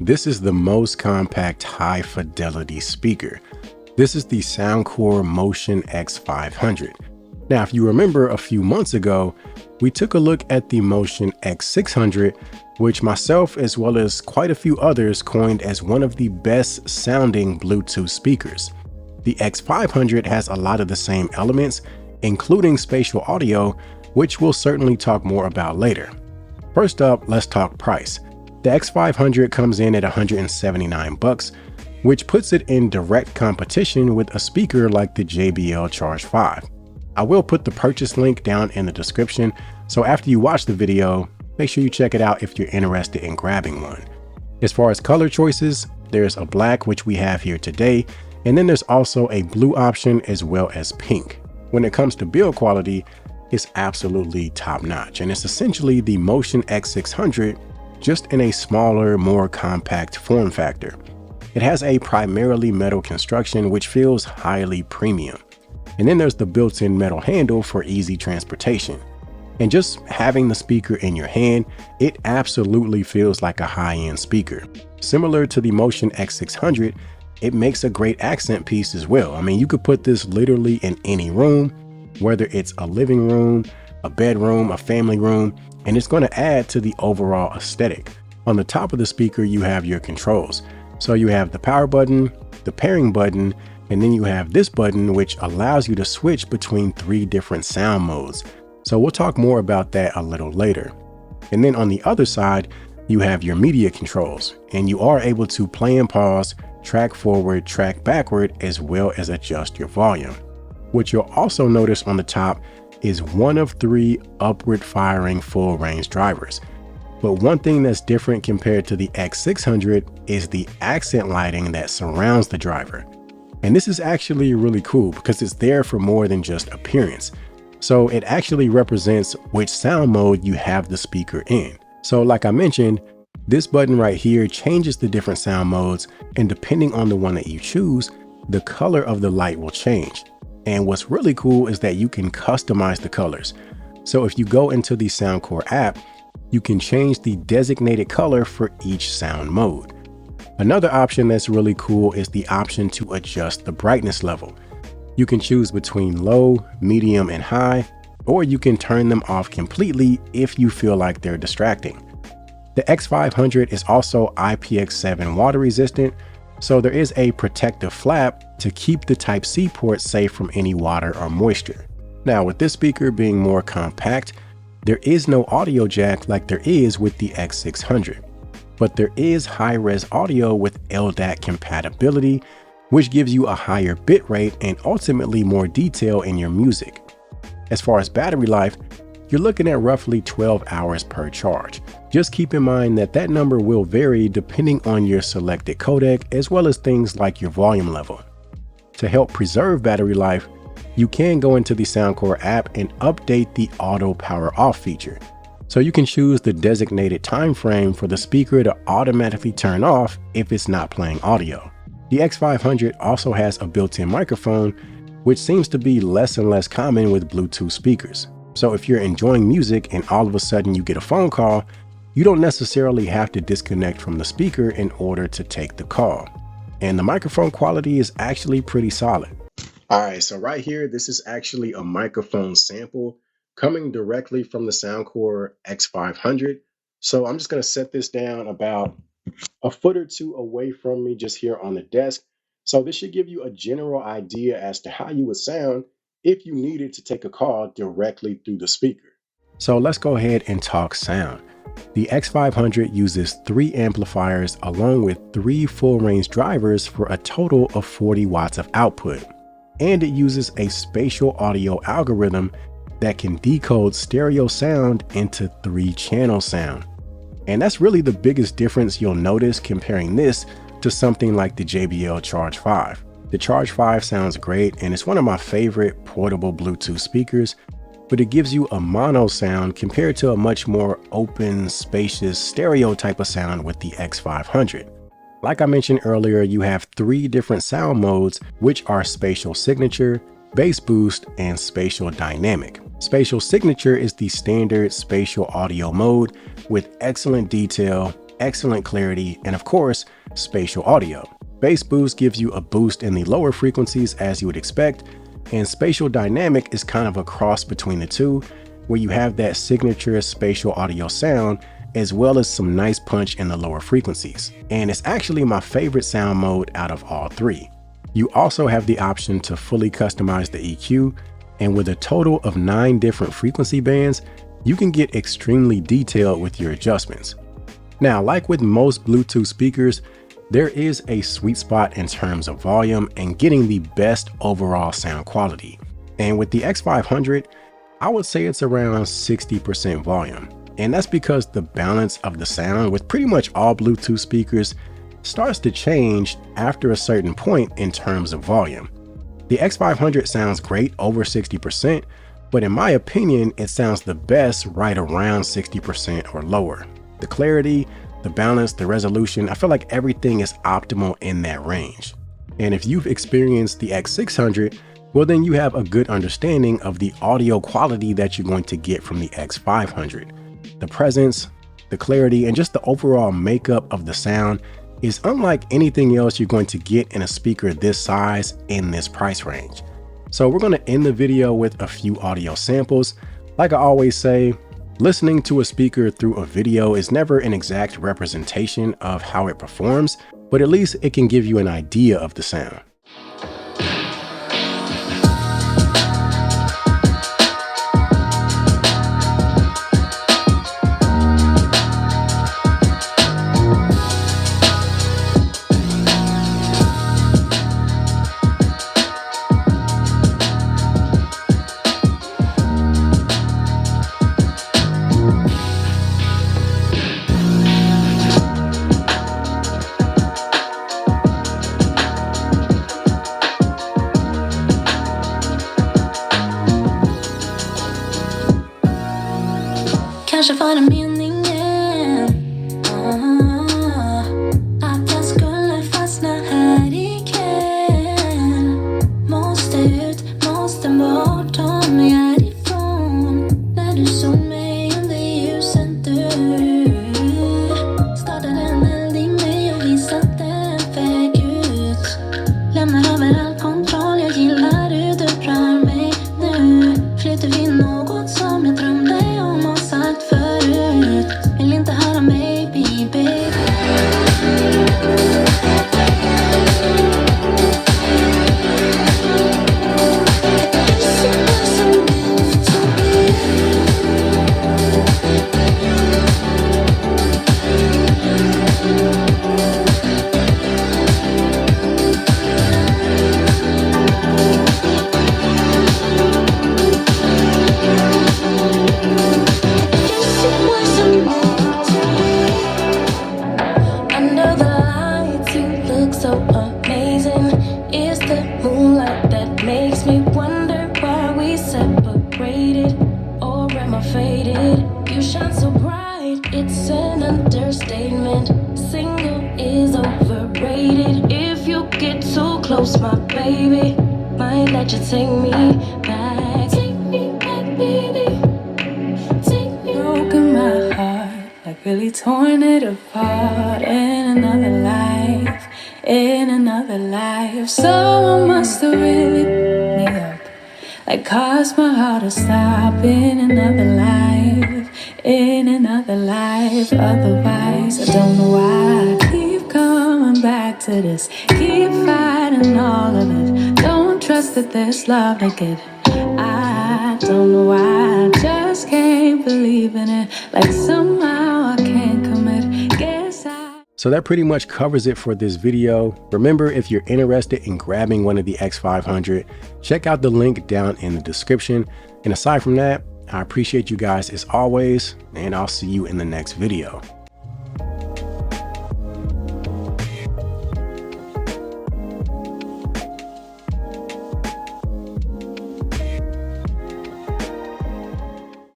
This is the most compact high fidelity speaker. This is the Soundcore Motion X500. Now, if you remember a few months ago, we took a look at the Motion X600, which myself as well as quite a few others coined as one of the best sounding Bluetooth speakers. The X500 has a lot of the same elements, including spatial audio, which we'll certainly talk more about later. First up, let's talk price. The X500 comes in at $179, which puts it in direct competition with a speaker like the JBL Charge 5. I will put the purchase link down in the description, so after you watch the video, make sure you check it out if you're interested in grabbing one. As far as color choices, there's a black, which we have here today, and then there's also a blue option as well as pink. When it comes to build quality, it's absolutely top notch, and it's essentially the Motion X600 just in a smaller, more compact form factor. It has a primarily metal construction, which feels highly premium. And then there's the built-in metal handle for easy transportation. And just having the speaker in your hand, it absolutely feels like a high-end speaker. Similar to the Motion X600, it makes a great accent piece as well. I mean, you could put this literally in any room, whether it's a living room, a bedroom, a family room, and it's going to add to the overall aesthetic. On the top of the speaker, you have your controls. So you have the power button, the pairing button, and then you have this button, which allows you to switch between 3 different sound modes. So we'll talk more about that a little later. And then on the other side, you have your media controls, and you are able to play and pause, track forward, track backward, as well as adjust your volume. What you'll also notice on the top is one of 3 upward firing full range drivers. But one thing that's different compared to the X600 is the accent lighting that surrounds the driver. And this is actually really cool because it's there for more than just appearance. So it actually represents which sound mode you have the speaker in. So like I mentioned, this button right here changes the different sound modes, and depending on the one that you choose, the color of the light will change. And what's really cool is that you can customize the colors. So if you go into the Soundcore app, you can change the designated color for each sound mode. Another option that's really cool is the option to adjust the brightness level. You can choose between low, medium, and high, or you can turn them off completely if you feel like they're distracting. The X500 is also IPX7 water resistant, so there is a protective flap to keep the Type-C port safe from any water or moisture. Now, with this speaker being more compact, there is no audio jack like there is with the X600, but there is high-res audio with LDAC compatibility, which gives you a higher bitrate and ultimately more detail in your music. As far as battery life, you're looking at roughly 12 hours per charge. Just keep in mind that that number will vary depending on your selected codec, as well as things like your volume level. To help preserve battery life, you can go into the Soundcore app and update the auto power off feature. So you can choose the designated time frame for the speaker to automatically turn off if it's not playing audio. The X500 also has a built-in microphone, which seems to be less and less common with Bluetooth speakers. So if you're enjoying music and all of a sudden you get a phone call, you don't necessarily have to disconnect from the speaker in order to take the call. And the microphone quality is actually pretty solid. All right, so right here, this is actually a microphone sample coming directly from the Soundcore X500. So I'm just going to set this down about a foot or 2 away from me, just here on the desk. So this should give you a general idea as to how you would sound if you needed to take a call directly through the speaker. So let's go ahead and talk sound. The X500 uses 3 amplifiers along with 3 full range drivers for a total of 40 watts of output. And it uses a spatial audio algorithm that can decode stereo sound into 3-channel sound. And that's really the biggest difference you'll notice comparing this to something like the JBL Charge 5. The Charge 5 sounds great, and it's one of my favorite portable Bluetooth speakers, but it gives you a mono sound compared to a much more open, spacious stereo type of sound with the X500. Like I mentioned earlier, you have 3 different sound modes, which are Spatial Signature, Bass Boost, and Spatial Dynamic. Spatial Signature is the standard spatial audio mode with excellent detail, excellent clarity, and of course, spatial audio. Bass boost gives you a boost in the lower frequencies as you would expect, and spatial dynamic is kind of a cross between the two, where you have that signature spatial audio sound as well as some nice punch in the lower frequencies. And it's actually my favorite sound mode out of all three. You also have the option to fully customize the EQ, and with a total of 9 different frequency bands, you can get extremely detailed with your adjustments. Now, like with most Bluetooth speakers, there is a sweet spot in terms of volume and getting the best overall sound quality. And with the X500, I would say it's around 60% volume. And that's because the balance of the sound with pretty much all Bluetooth speakers starts to change after a certain point in terms of volume. The X500 sounds great over 60%, but in my opinion, it sounds the best right around 60% or lower. The clarity, the balance, the resolution, I feel like everything is optimal in that range. And if you've experienced the X600, well, then you have a good understanding of the audio quality that you're going to get from the X500. The presence, the clarity, and just the overall makeup of the sound is unlike anything else you're going to get in a speaker this size in this price range. So we're going to end the video with a few audio samples. Like I always say, listening to a speaker through a video is never an exact representation of how it performs, but at least it can give you an idea of the sound. Kanske för en meningen att jag skulle fastna här ikväll. Måste ut, måste bort, ta mig härifrån. När du såg mig under ljuset du startade en eld i mig och visade en väg ut. Lämnar över all kontroll, jag gillar hur du rör mig nu. Flyter vi något som jag drömde om och sagt förut. Vill inte höra mig, baby. Under the lights, you look so amazing. It's the moonlight that makes me wonder why we separated, or am I faded? You shine so bright, it's an understatement. Single is overrated. If you get too close, my baby, might let you take me back. Take me back, baby. Broken my heart, like really torn it apart. In another life, in another life. Someone must have really put me up, like caused my heart to stop. In another life, in another life. Otherwise, I don't know why I keep coming back to this. Keep fighting all of it. Don't trust that there's love like it. I don't know why, I just can't believe in it. Like somehow I can't commit. Guess I... So that pretty much covers it for this video. Remember, if you're interested in grabbing one of the X500, check out the link down in the description. And aside from that, I appreciate you guys as always, and I'll see you in the next video.